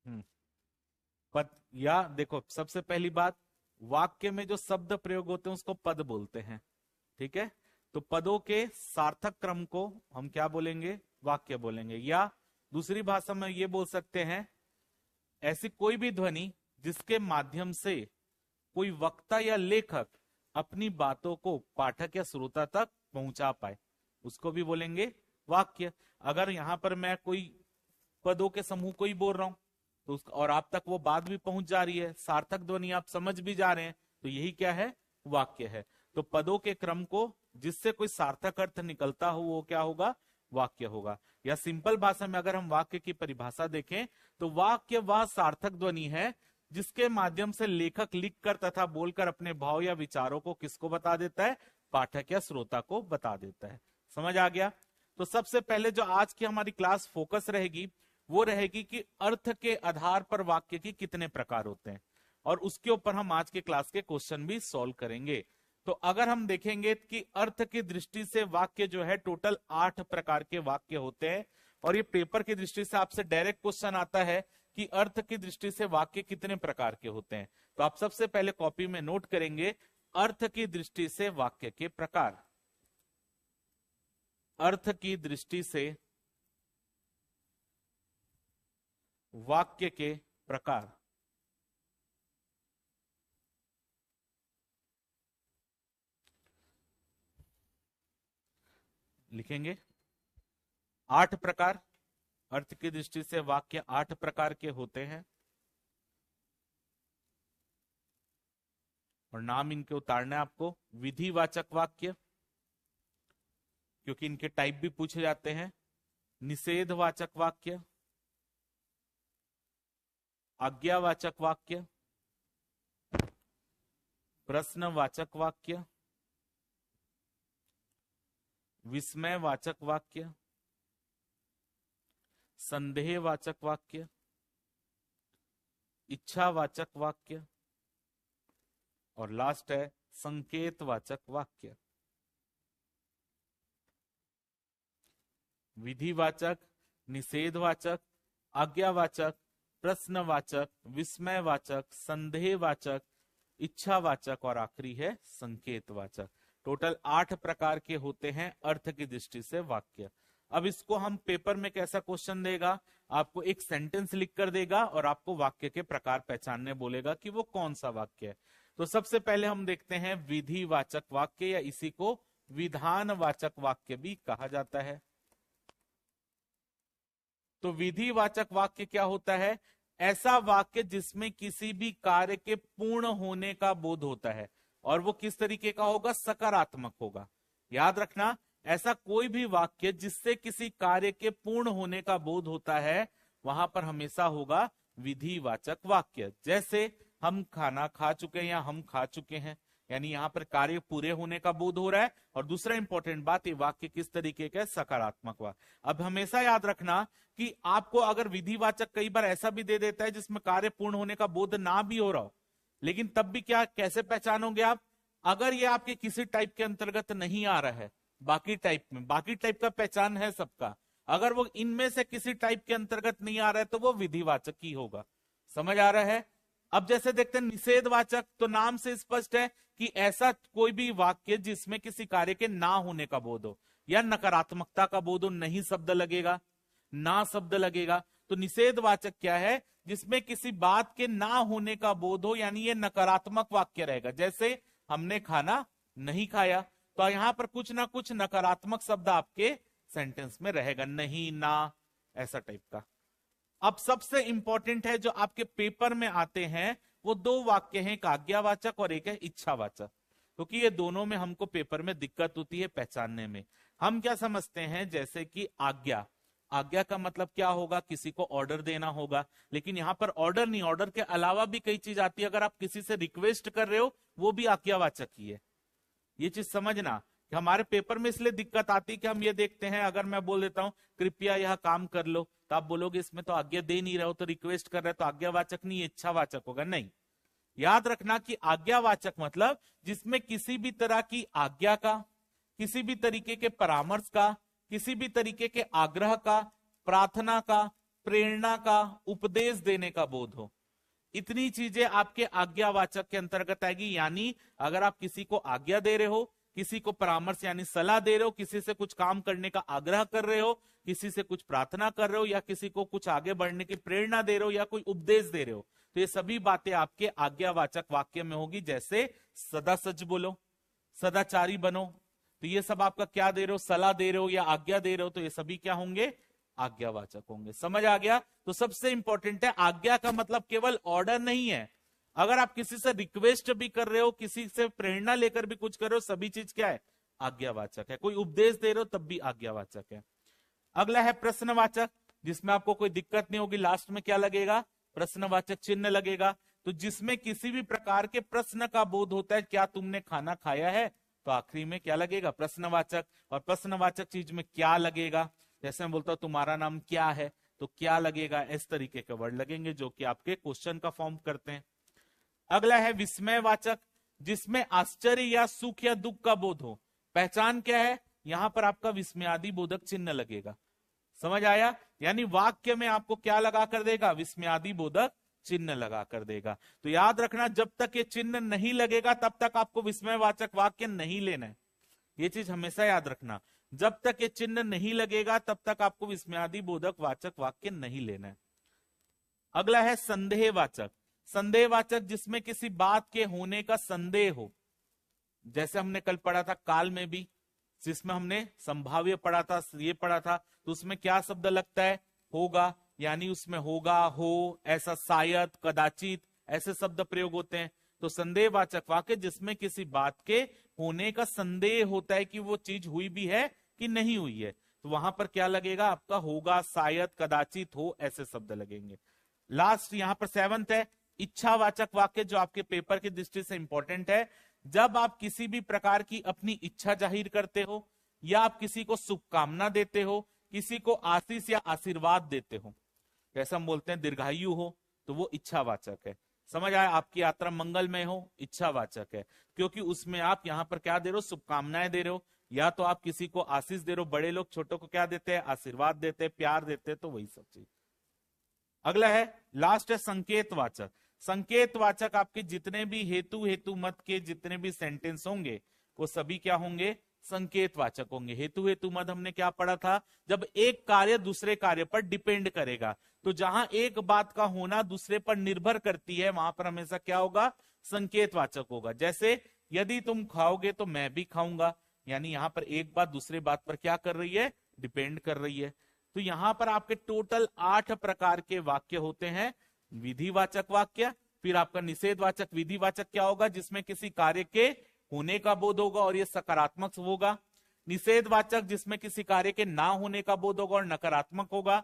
हम्म। पद, या देखो सबसे पहली बात, वाक्य में जो शब्द प्रयोग होते हैं उसको पद बोलते हैं, ठीक है। तो पदों के सार्थक क्रम को हम क्या बोलेंगे, वाक्य बोलेंगे। या दूसरी भाषा में ये बोल सकते हैं, ऐसी कोई भी ध्वनि जिसके माध्यम से कोई वक्ता या लेखक अपनी बातों को पाठक या श्रोता तक पहुंचा पाए, उसको भी बोलेंगे वाक्य। अगर यहां पर मैं कोई पदों के समूह को ही बोल रहा हूं तो उसका, और आप तक वो बात भी पहुंच जा रही है, सार्थक ध्वनि आप समझ भी जा रहे हैं, तो यही क्या है, वाक्य है। तो पदों के क्रम को जिससे कोई सार्थक अर्थ निकलता हो वो क्या होगा, वाक्य होगा। या सिंपल भाषा में अगर हम वाक्य की परिभाषा देखें तो वाक्य वह सार्थक ध्वनि है जिसके माध्यम से लेखक लिखकर तथा बोलकर अपने भाव या विचारों को किसको बता देता है, पाठक या श्रोता को बता देता है। समझ आ गया। तो सबसे पहले जो आज की हमारी क्लास फोकस रहेगी वो रहेगी कि अर्थ के आधार पर वाक्य की कितने प्रकार होते हैं, और उसके ऊपर हम आज के क्लास के क्वेश्चन भी सॉल्व करेंगे। तो अगर हम देखेंगे कि अर्थ की दृष्टि से वाक्य जो है टोटल 8 प्रकार के वाक्य होते हैं, और ये पेपर की दृष्टि से आपसे डायरेक्ट क्वेश्चन आता है कि अर्थ की दृष्टि से वाक्य कितने प्रकार के होते हैं। तो आप सबसे पहले कॉपी में नोट करेंगे, अर्थ की दृष्टि से वाक्य के प्रकार। अर्थ की दृष्टि से वाक्य के प्रकार। लिखेंगे 8 प्रकार। अर्थ की दृष्टि से वाक्य 8 प्रकार के होते हैं, और नाम इनके उतारना है आपको। विधिवाचक वाक्य, क्योंकि इनके टाइप भी पूछे जाते हैं। निषेधवाचक वाक्य, आज्ञावाचक वाक्य, प्रश्नवाचक वाक्य, विस्मयवाचक वाक्य, संदेहवाचक वाक्य, इच्छावाचक वाक्य, और लास्ट है संकेतवाचक वाक्य। विधिवाचक, निषेधवाचक, आज्ञावाचक, प्रश्नवाचक, विस्मयवाचक, संदेहवाचक, इच्छावाचक, और आखिरी है संकेतवाचक। टोटल 8 प्रकार के होते हैं अर्थ की दृष्टि से वाक्य। अब इसको हम पेपर में कैसा क्वेश्चन देगा, आपको एक सेंटेंस लिख कर देगा और आपको वाक्य के प्रकार पहचानने बोलेगा कि वो कौन सा वाक्य है। तो सबसे पहले हम देखते हैं विधिवाचक वाक्य, या इसी को विधानवाचक वाक्य भी कहा जाता है। तो विधिवाचक वाक्य क्या होता है, ऐसा वाक्य जिसमें किसी भी कार्य के पूर्ण होने का बोध होता है, और वो किस तरीके का होगा, सकारात्मक होगा। याद रखना, ऐसा कोई भी वाक्य जिससे किसी कार्य के पूर्ण होने का बोध होता है वहां पर हमेशा होगा विधिवाचक वाक्य। जैसे हम खाना खा चुके हैं या हम खा चुके हैं, यानी यहां पर कार्य पूरे होने का बोध हो रहा है। और दूसरा इंपॉर्टेंट बात, ये वाक्य किस तरीके का है, सकारात्मक वाक्य। अब हमेशा याद रखना कि आपको अगर विधिवाचक कई बार ऐसा भी दे देता है जिसमें कार्य पूर्ण होने का बोध ना भी हो रहा हो, लेकिन तब भी क्या, कैसे पहचानोगे आप, अगर ये आपके किसी टाइप के अंतर्गत नहीं आ रहा है, बाकी टाइप में, बाकी टाइप का पहचान है सबका, अगर वो इनमें से किसी टाइप के अंतर्गत नहीं आ रहा है तो वो विधिवाचक ही होगा। समझ आ रहा है। अब जैसे देखते हैं निषेधवाचक, तो नाम से स्पष्ट है कि ऐसा कोई भी वाक्य जिसमें किसी कार्य के ना होने का बोध हो या नकारात्मकता का बोध हो, नहीं शब्द लगेगा, ना शब्द लगेगा। तो निषेधवाचक क्या है, जिसमें किसी बात के ना होने का बोध हो, यानी ये नकारात्मक वाक्य रहेगा। जैसे हमने खाना नहीं खाया, तो यहां पर कुछ ना कुछ नकारात्मक शब्द आपके सेंटेंस में रहेगा, नहीं, ना, ऐसा टाइप का। अब सबसे इंपॉर्टेंट है जो आपके पेपर में आते हैं, वो 2 वाक्य हैं, एक आज्ञावाचक और एक है इच्छावाचक। क्योंकि ये दोनों में हमको पेपर में दिक्कत होती है पहचानने में। हम क्या समझते हैं, जैसे कि आज्ञा, आज्ञा का मतलब क्या होगा, किसी को ऑर्डर देना होगा। लेकिन यहाँ पर ऑर्डर नहीं, ऑर्डर के अलावा भी कई चीज आती है। अगर आप किसी से रिक्वेस्ट कर रहे हो, वो भी आज्ञावाचक ही है। ये चीज समझना कि हमारे पेपर में इसलिए दिक्कत आती है कि हम ये देखते हैं, अगर मैं बोल देता हूं कृपया यह काम कर लो, तो आप बोलोगे इसमें तो आज्ञा दे नहीं रहे हो, तो रिक्वेस्ट कर रहे हो, तो आज्ञावाचक नहीं, इच्छावाचक होगा। नहीं, याद रखना कि आज्ञावाचक मतलब जिसमें किसी भी तरह की आज्ञा का, किसी भी तरीके के परामर्श का, किसी भी तरीके के आग्रह का, प्रार्थना का, प्रेरणा का, उपदेश देने का बोध हो। इतनी चीजें आपके आज्ञावाचक के अंतर्गत आएगी। यानी अगर आप किसी को आज्ञा दे रहे हो, किसी को परामर्श यानी सलाह दे रहे हो, किसी से कुछ काम करने का आग्रह कर रहे हो, किसी से कुछ प्रार्थना कर रहे हो, या किसी को कुछ आगे बढ़ने की प्रेरणा दे रहे हो, या कोई उपदेश दे रहे हो, तो ये सभी बातें आपके आज्ञावाचक वाक्य में होगी। जैसे सदा सच बोलो, सदाचारी बनो, तो ये सब आपका क्या दे रहे हो, सलाह दे रहे हो या आज्ञा दे रहे हो, तो ये सभी क्या होंगे, आज्ञावाचक होंगे। समझ आ गया? तो सबसे इंपॉर्टेंट है, आज्ञा का मतलब केवल ऑर्डर नहीं है। अगर आप किसी से रिक्वेस्ट भी कर रहे हो, किसी से प्रेरणा लेकर भी कुछ कर रहे हो, सभी चीज क्या है, आज्ञावाचक है। कोई उपदेश दे रहे हो तब भी आज्ञावाचक है। अगला है प्रश्नवाचक, जिसमें आपको कोई दिक्कत नहीं होगी। लास्ट में क्या लगेगा, प्रश्नवाचक चिन्ह लगेगा। तो जिसमें किसी भी प्रकार के प्रश्न का बोध होता है, क्या तुमने खाना खाया है, तो आखिरी में क्या लगेगा, प्रश्नवाचक। और प्रश्नवाचक चीज में क्या लगेगा, जैसे मैं बोलता हूं तुम्हारा नाम क्या है, तो क्या लगेगा, इस तरीके के वर्ड लगेंगे जो कि आपके क्वेश्चन का फॉर्म करते हैं। अगला है विस्मयवाचक, जिसमें आश्चर्य या सुख या दुख का बोध हो। पहचान क्या है, यहां पर आपका विस्मयादि बोधक चिन्ह लगेगा। समझ आया? यानी वाक्य में आपको क्या लगा कर देगा, विस्मयादि बोधक चिन्ह लगा कर देगा। तो याद रखना, जब तक ये चिन्ह नहीं लगेगा तब तक आपको विस्मयवाचक वाक्य नहीं लेना है। ये चीज हमेशा याद रखना, जब तक ये चिन्ह नहीं लगेगा तब तक आपको विस्मयादि बोधक वाचक वाक्य नहीं लेना है। अगला है संदेहवाचक। संदेहवाचक जिसमें किसी बात के होने का संदेह हो। जैसे हमने कल पढ़ा था काल में भी, जिसमें हमने संभाव्य पढ़ा था, ये पढ़ा था, तो उसमें क्या शब्द लगता है, होगा। यानी उसमें होगा, हो, ऐसा, शायद, कदाचित, ऐसे शब्द प्रयोग होते हैं। तो संदेहवाचक वाक्य जिसमें किसी बात के होने का संदेह होता है कि वो चीज हुई भी है कि नहीं हुई है, तो वहां पर क्या लगेगा आपका, होगा, शायद, कदाचित, हो, ऐसे शब्द लगेंगे। लास्ट यहां पर 7th है इच्छावाचक वाक्य, जो आपके पेपर की दृष्टि से इंपॉर्टेंट है। जब आप किसी भी प्रकार की अपनी इच्छा जाहिर करते हो, या आप किसी को शुभकामना देते हो, किसी को आशीष या आशीर्वाद देते हो, जैसे हम बोलते हैं दीर्घायु हो, तो वो इच्छावाचक है। समझ आया? आपकी यात्रा मंगलमय हो, इच्छावाचक है, क्योंकि उसमें आप यहां पर क्या दे रहे हो, शुभकामनाएं दे रहे हो, या तो आप किसी को आशीष दे रहे हो। बड़े लोग छोटों को क्या देते हैं, आशीर्वाद देते हैं, प्यार देते हैं, तो वही सब चीज। अगला है, लास्ट है संकेतवाचक। संकेतवाचक आपके जितने भी हेतु मत के जितने भी सेंटेंस होंगे, वो सभी क्या होंगे, संकेतवाचक होंगे। हेतु मत हमने क्या पढ़ा था, जब एक कार्य दूसरे कार्य पर डिपेंड करेगा, तो जहां एक बात का होना दूसरे पर निर्भर करती है, वहां पर हमेशा क्या होगा, संकेतवाचक होगा। जैसे यदि तुम खाओगे तो मैं भी खाऊंगा, यानी यहां पर एक बात दूसरे बात पर क्या कर रही है, डिपेंड कर रही है। तो यहां पर आपके टोटल 8 प्रकार के वाक्य होते हैं। विधिवाचक वाक्य, फिर आपका निषेधवाचक। विधिवाचक क्या होगा, जिसमें किसी कार्य के होने का बोध होगा और ये सकारात्मक होगा। निषेधवाचक जिसमें किसी कार्य के ना होने का बोध होगा और नकारात्मक होगा।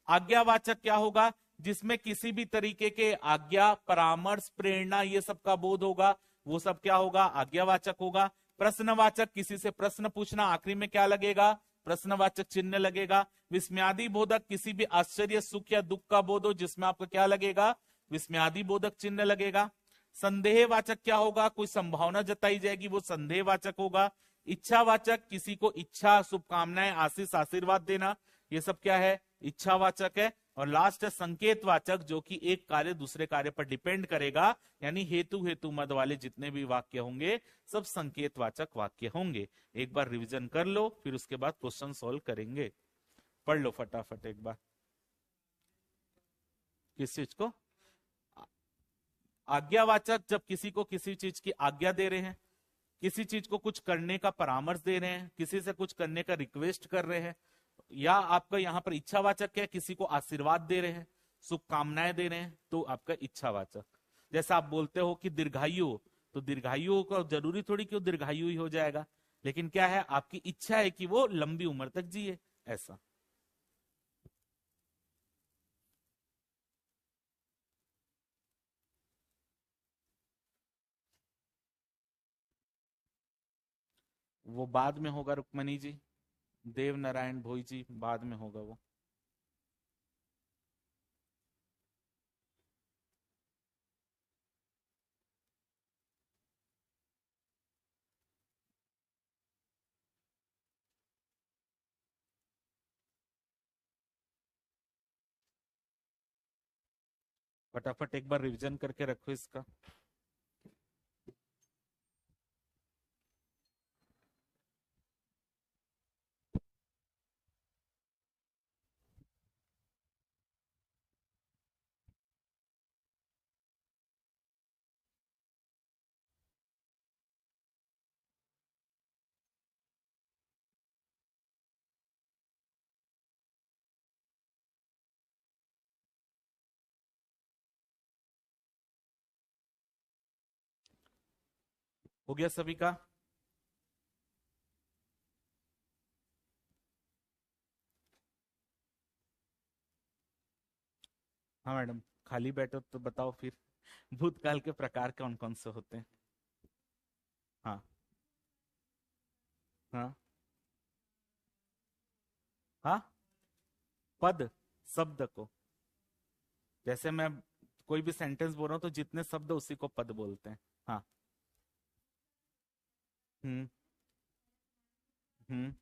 आज्ञावाचक क्या होगा, जिसमें किसी भी तरीके के आज्ञा, परामर्श, प्रेरणा, ये सब का बोध होगा, वो सब क्या होगा, आज्ञावाचक होगा। प्रश्नवाचक, किसी से प्रश्न पूछना, आखिरी में क्या लगेगा, प्रश्नवाचक चिन्ह लगेगा। विस्मयादि बोधक, किसी भी आश्चर्य, सुख या दुख का बोध हो, जिसमें आपका क्या लगेगा, विस्मयादि बोधक चिन्ह लगेगा। संदेहवाचक क्या होगा, कोई संभावना जताई जाएगी, वो संदेहवाचक होगा। इच्छावाचक, किसी को इच्छा, शुभकामनाएं, आशीष, आशीर्वाद देना, ये सब क्या है, इच्छावाचक है। और लास्ट है संकेतवाचक, जो कि एक कार्य दूसरे कार्य पर डिपेंड करेगा, यानी हेतु मद वाले जितने भी वाक्य होंगे सब संकेतवाचक वाक्य होंगे। एक बार रिवीजन कर लो, फिर उसके बाद क्वेश्चन सॉल्व करेंगे। पढ़ लो फटाफट एक बार। किस चीज को, आज्ञावाचक, जब किसी को किसी चीज की आज्ञा दे रहे हैं, किसी चीज को कुछ करने का परामर्श दे रहे हैं, किसी से कुछ करने का रिक्वेस्ट कर रहे हैं। या आपका यहाँ पर इच्छावाचक क्या है, किसी को आशीर्वाद दे रहे हैं, शुभकामनाएं दे रहे हैं, तो आपका इच्छावाचक। जैसा आप बोलते हो कि दीर्घायु, तो दीर्घायु को जरूरी थोड़ी कि वो दीर्घायु ही हो जाएगा, लेकिन क्या है, आपकी इच्छा है कि वो लंबी उम्र तक जिए, ऐसा। वो बाद में होगा रुक्मणी जी, देव नारायण भोई जी, बाद में होगा वो। फटाफट एक बार रिवीजन करके रखो इसका। हो गया सभी का? हाँ मैडम, खाली बैठो तो बताओ फिर। भूतकाल के प्रकार कौन कौन से होते हैं? हाँ। हाँ। हाँ। पद, शब्द को। जैसे मैं कोई भी सेंटेंस बोल रहा हूँ तो जितने शब्द उसी को पद बोलते हैं। हाँ। हम्म। हम्म।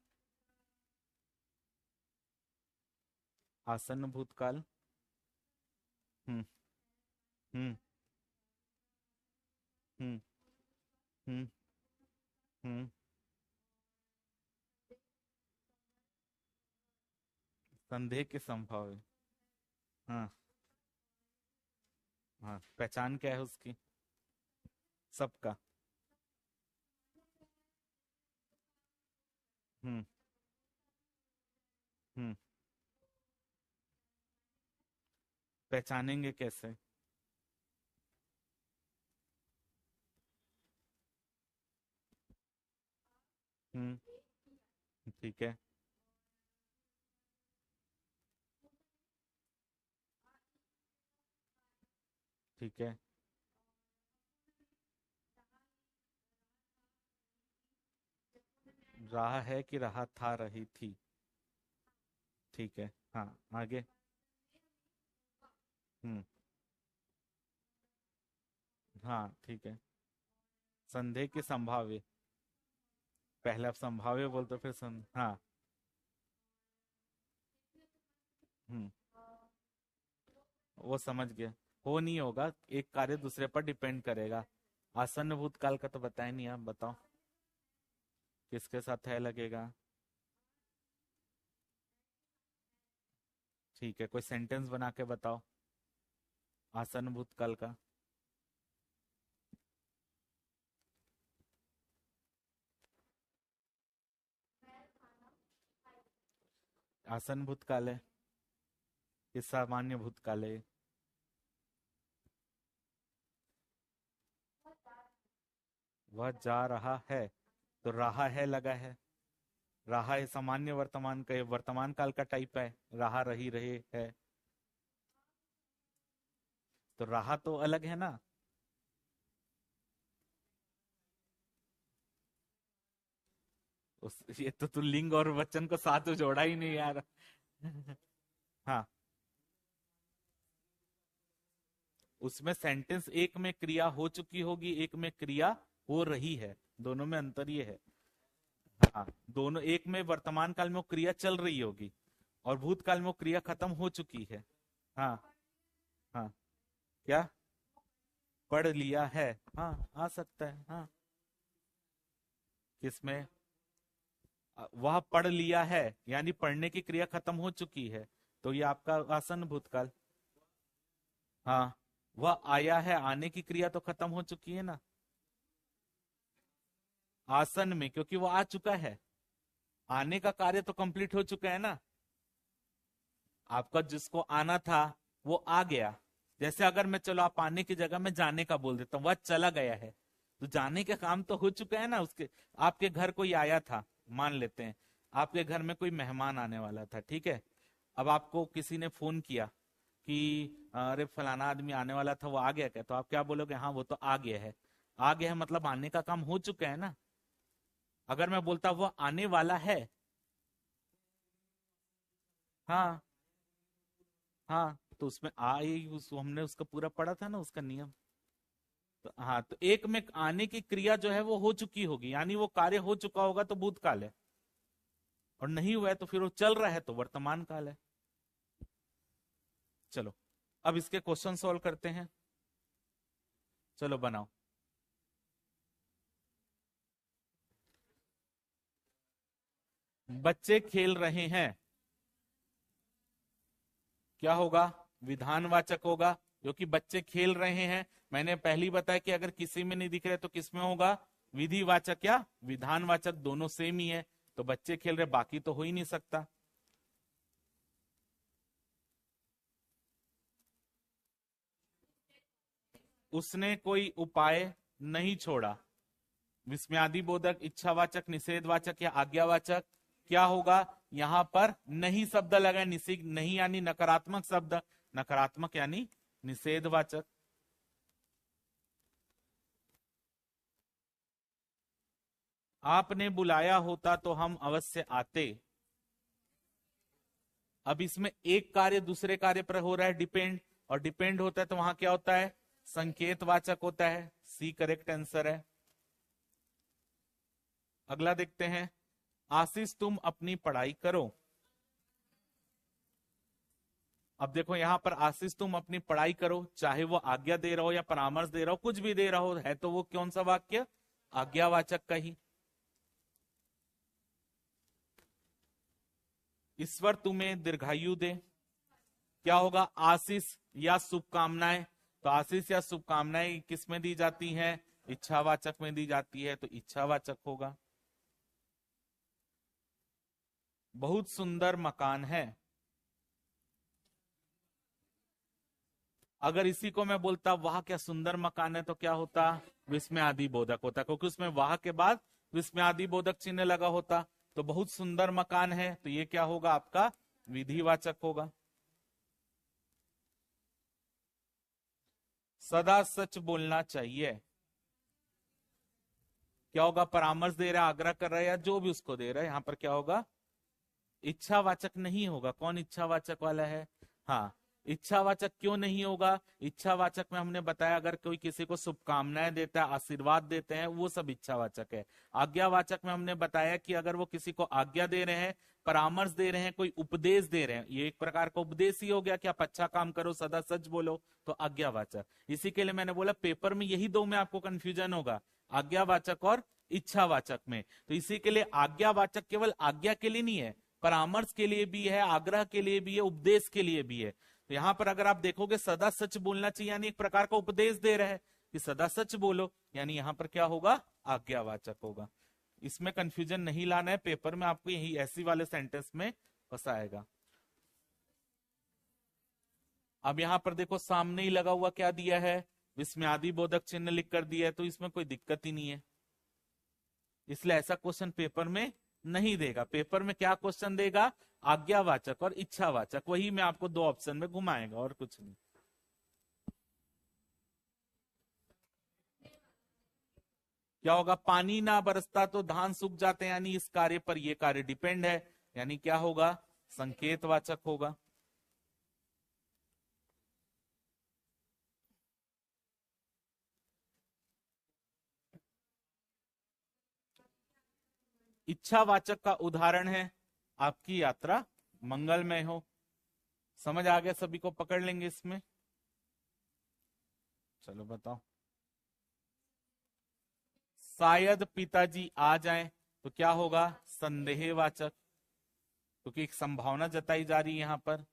आसन्न भूतकाल। हम्म। हम्म। हम्म। हम्म। हम्म। संदेह के संभाव। हाँ। हाँ, पहचान क्या है उसकी? सबका। हम्म। हम्म। पहचानेंगे कैसे? हम्म। ठीक है। ठीक है। रहा है कि रहा था, रही थी। ठीक है। हाँ, आगे। हम्म। हाँ, ठीक है। संदेह की संभाव्य। पहले आप संभाव्य बोलते फिर हाँ। हम्म। वो समझ गया। हो नहीं होगा, एक कार्य दूसरे पर डिपेंड करेगा। आसन्न भूतकाल का तो बताया नहीं, आप बताओ किसके साथ है लगेगा। ठीक है, कोई सेंटेंस बना के बताओ आसन्न भूतकाल का। आसन्न भूतकाल है कि सामान्य भूतकाल है? वह जा रहा है, तो रहा है लगा है। रहा है सामान्य वर्तमान का, वर्तमान काल का टाइप है। रहा, रही, रहे है। तो रहा तो अलग है ना। ये तो तू लिंग और वचन को साथ जोड़ा ही नहीं यार। हाँ। उसमें सेंटेंस एक में क्रिया हो चुकी होगी, एक में क्रिया हो रही है। दोनों में अंतर ये है। हाँ, दोनों, एक में वर्तमान काल में वो क्रिया चल रही होगी और भूतकाल में वो क्रिया खत्म हो चुकी है। हाँ। हाँ। क्या? पढ़ लिया है। हाँ, आ सकता है, हाँ। किसमें? वह पढ़ लिया है, यानी पढ़ने की क्रिया खत्म हो चुकी है, तो ये आपका आसन्न भूतकाल। हाँ। वह आया है, आने की क्रिया तो खत्म हो चुकी है ना। आसन में, क्योंकि वो आ चुका है। आने का कार्य तो कंप्लीट हो चुका है ना। आपका जिसको आना था वो आ गया। जैसे अगर मैं, चलो आप आने की जगह में जाने का बोल देता हूँ, वह चला गया है। तो जाने का काम तो हो चुका है ना उसके। आपके घर कोई आया था, मान लेते हैं आपके घर में कोई मेहमान आने वाला था, ठीक है। अब आपको किसी ने फोन किया कि अरे फलाना आदमी आने वाला था, वो आ गया क्या? तो आप क्या बोलोगे? हाँ, वो तो आ गया है। आ गया है मतलब आने का काम हो चुका है ना। अगर मैं बोलता वो आने वाला है। हाँ। हाँ, तो उसमें आई, हमने उसका पूरा पढ़ा था ना उसका नियम। तो हाँ, तो एक में आने की क्रिया जो है वो हो चुकी होगी, यानी वो कार्य हो चुका होगा तो भूतकाल है। और नहीं हुआ है तो फिर वो चल रहा है तो वर्तमान काल है। चलो, अब इसके क्वेश्चन सॉल्व करते हैं। चलो बनाओ। बच्चे खेल रहे हैं, क्या होगा? विधानवाचक होगा, क्योंकि बच्चे खेल रहे हैं। मैंने पहली बताया कि अगर किसी में नहीं दिख रहे तो किस में होगा? विधिवाचक या विधानवाचक, दोनों सेम ही है। तो बच्चे खेल रहे, बाकी तो हो ही नहीं सकता। उसने कोई उपाय नहीं छोड़ा, विस्मयादि बोधक, इच्छावाचक, निषेधवाचक या आज्ञावाचक, क्या होगा? यहां पर नहीं शब्द लगा, निषेध नहीं यानी नकारात्मक शब्द, नकारात्मक यानी निषेधवाचक। आपने बुलाया होता तो हम अवश्य आते। अब इसमें एक कार्य दूसरे कार्य पर हो रहा है डिपेंड, और डिपेंड होता है तो वहां क्या होता है? संकेतवाचक होता है। सी करेक्ट आंसर है। अगला देखते हैं, आशीष तुम अपनी पढ़ाई करो। अब देखो यहां पर आशीष तुम अपनी पढ़ाई करो, चाहे वो आज्ञा दे रहा हो या परामर्श दे रहा हो, कुछ भी दे रहा हो, है तो वो कौन सा वाक्य? आज्ञावाचक का ही। ईश्वर तुम्हें दीर्घायु दे, क्या होगा? आशीष या शुभकामनाएं। तो आशीष या शुभकामनाएं किस में दी जाती हैं? इच्छावाचक में दी जाती है, तो इच्छावाचक होगा। बहुत सुंदर मकान है, अगर इसी को मैं बोलता वाह क्या सुंदर मकान है, तो क्या होता? विस्मयादि बोधक होता, क्योंकि उसमें वाह के बाद विस्मयादि बोधक चिन्ह लगा होता। तो बहुत सुंदर मकान है, तो ये क्या होगा? आपका विधिवाचक होगा। सदा सच बोलना चाहिए, क्या होगा? परामर्श दे रहा है, आग्रह कर रहा है, या जो भी उसको दे रहा है, यहां पर क्या होगा? इच्छावाचक नहीं होगा। कौन इच्छावाचक वाला है? हाँ, इच्छावाचक क्यों नहीं होगा? इच्छावाचक में हमने बताया अगर कोई किसी को शुभकामनाएं देता है, आशीर्वाद देते हैं, वो सब इच्छावाचक है। आज्ञावाचक में हमने बताया कि अगर वो किसी को आज्ञा दे रहे हैं, परामर्श दे रहे हैं, कोई उपदेश दे रहे हैं, ये एक प्रकार का उपदेश ही हो गया कि आप अच्छा काम करो, सदा सच बोलो, तो आज्ञावाचक। इसी के लिए मैंने बोला पेपर में यही दो में आपको कंफ्यूजन होगा, आज्ञावाचक और इच्छावाचक में। तो इसी के लिए आज्ञावाचक केवल आज्ञा के लिए नहीं है, परामर्श के लिए भी है, आग्रह के लिए भी है, उपदेश के लिए भी है। तो यहां पर अगर आप देखोगे सदा सच बोलना चाहिए, यानी एक प्रकार का उपदेश दे रहा है कि सदा सच बोलो, यानी यहां पर क्या होगा? आज्ञावाचक होगा। इसमें कंफ्यूजन नहीं लाना है, पेपर में आपको यही ऐसी वाले सेंटेंस में फंसाएगा। अब यहां पर देखो सामने ही लगा हुआ क्या दिया है? विस्मयादि बोधक चिन्ह लिख कर दिया है, तो इसमें कोई दिक्कत ही नहीं है। इसलिए ऐसा क्वेश्चन पेपर में नहीं देगा। पेपर में क्या क्वेश्चन देगा? आज्ञावाचक और इच्छावाचक, वही मैं आपको दो ऑप्शन में घुमाएगा और कुछ नहीं। क्या होगा? पानी ना बरसता तो धान सूख जाते हैं, यानी इस कार्य पर ये कार्य डिपेंड है, यानी क्या होगा? संकेतवाचक होगा। इच्छावाचक का उदाहरण है आपकी यात्रा मंगलमय हो। समझ आ गया? सभी को पकड़ लेंगे इसमें। चलो बताओ। शायद पिताजी आ जाएं, तो क्या होगा? संदेहवाचक, क्योंकि एक संभावना जताई जा रही है यहां पर।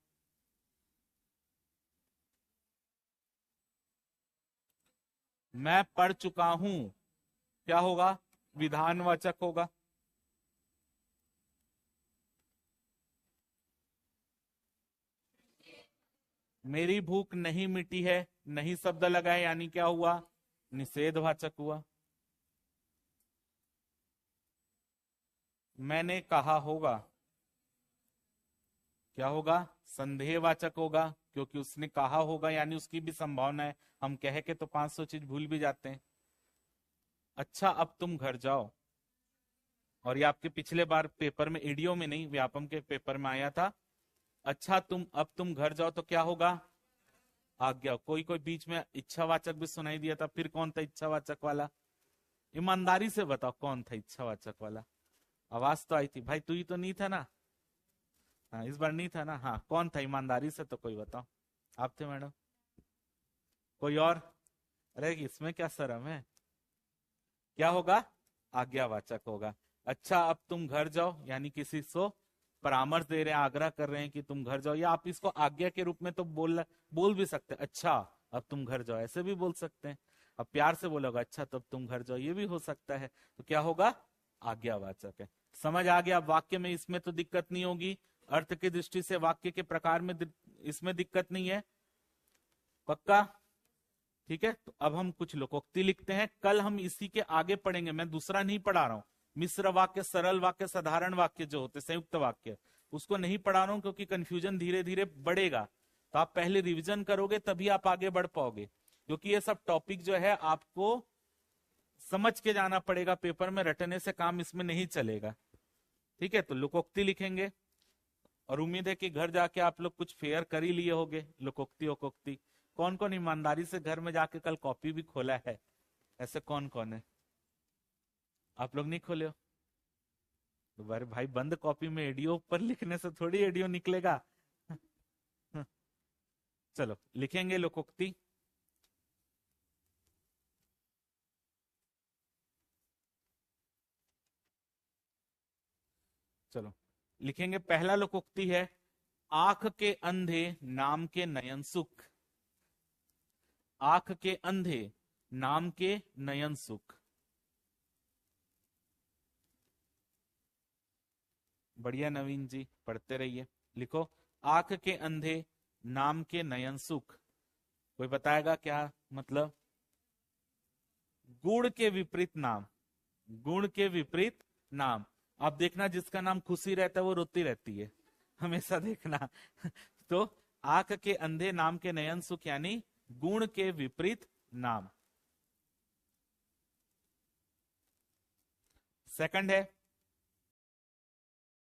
मैं पढ़ चुका हूं, क्या होगा? विधानवाचक होगा। मेरी भूख नहीं मिटी है, नहीं शब्द लगा है, यानी क्या हुआ? निषेधवाचक हुआ। मैंने कहा होगा, क्या होगा? संदेहवाचक होगा, क्योंकि उसने कहा होगा यानी उसकी भी संभावना है। हम कह के तो 500 चीज भूल भी जाते हैं। अच्छा अब तुम घर जाओ, और ये आपके पिछले बार पेपर में, ईडीओ में नहीं, व्यापम के पेपर में आया था। अच्छा अब तुम घर जाओ, तो क्या होगा? आज्ञा। कोई कोई बीच में इच्छावाचक भी सुनाई दिया था, फिर कौन था इच्छावाचक वाला? ईमानदारी से बताओ कौन था इच्छावाचक वाला? आवाज तो आई थी भाई, तू ही तो नहीं था ना? हाँ, इस बार नहीं था ना? हाँ, कौन था ईमानदारी से तो कोई बताओ। आप थे मैडम? कोई और? अरे इसमें क्या शर्म है? क्या होगा? आज्ञावाचक होगा। अच्छा, अब तुम घर जाओ, यानी किसी को परामर्श दे रहे हैं, आग्रह कर रहे हैं कि तुम घर जाओ, या आप इसको आज्ञा के रूप में तो बोल भी सकते हैं, अच्छा अब तुम घर जाओ, ऐसे भी बोल सकते हैं। अब प्यार से बोलोगे अच्छा तब तुम घर जाओ, ये भी हो सकता है। तो क्या होगा? आज्ञावाचक है। समझ आ गया? वाक्य में इसमें तो दिक्कत नहीं होगी, अर्थ की दृष्टि से वाक्य के प्रकार में इसमें दिक्कत नहीं है, पक्का? ठीक है, तो अब हम कुछ लोकोक्ति लिखते हैं। कल हम इसी के आगे पढ़ेंगे, मैं दूसरा नहीं पढ़ा रहा हूं। मिश्र वाक्य, सरल वाक्य, साधारण वाक्य जो होते, संयुक्त वाक्य, उसको नहीं पढ़ा रहा हूं क्योंकि कंफ्यूजन धीरे धीरे बढ़ेगा। तो आप पहले रिवीजन करोगे तभी आप आगे बढ़ पाओगे, क्योंकि ये सब टॉपिक जो है आपको समझ के जाना पड़ेगा, पेपर में रटने से काम इसमें नहीं चलेगा। ठीक है, तो लोकोक्ति लिखेंगे, और उम्मीद है कि घर जाके आप लोग कुछ फेयर कर ही लिए होगे लोकोक्ति ओकोक्ति। कौन कौन ईमानदारी से घर में जाके कल कॉपी भी खोला है? ऐसे कौन कौन है? आप लोग नहीं खोले हो? तो भाई बंद कॉपी में एडीओ पर लिखने से थोड़ी एडीओ निकलेगा। चलो लिखेंगे लोकोक्ति। चलो लिखेंगे, पहला लोकोक्ति है, आंख के अंधे नाम के नयन सुख। आंख के अंधे नाम के नयन सुख। बढ़िया नवीन जी, पढ़ते रहिए। लिखो, आंख के अंधे नाम के नयन सुख। कोई बताएगा क्या मतलब? गुण के विपरीत नाम। गुण के विपरीत नाम। आप देखना, जिसका नाम खुशी रहता है वो रोती रहती है, हमेशा देखना। तो आंख के अंधे नाम के नयन सुख, यानी गुण के विपरीत नाम। सेकंड है,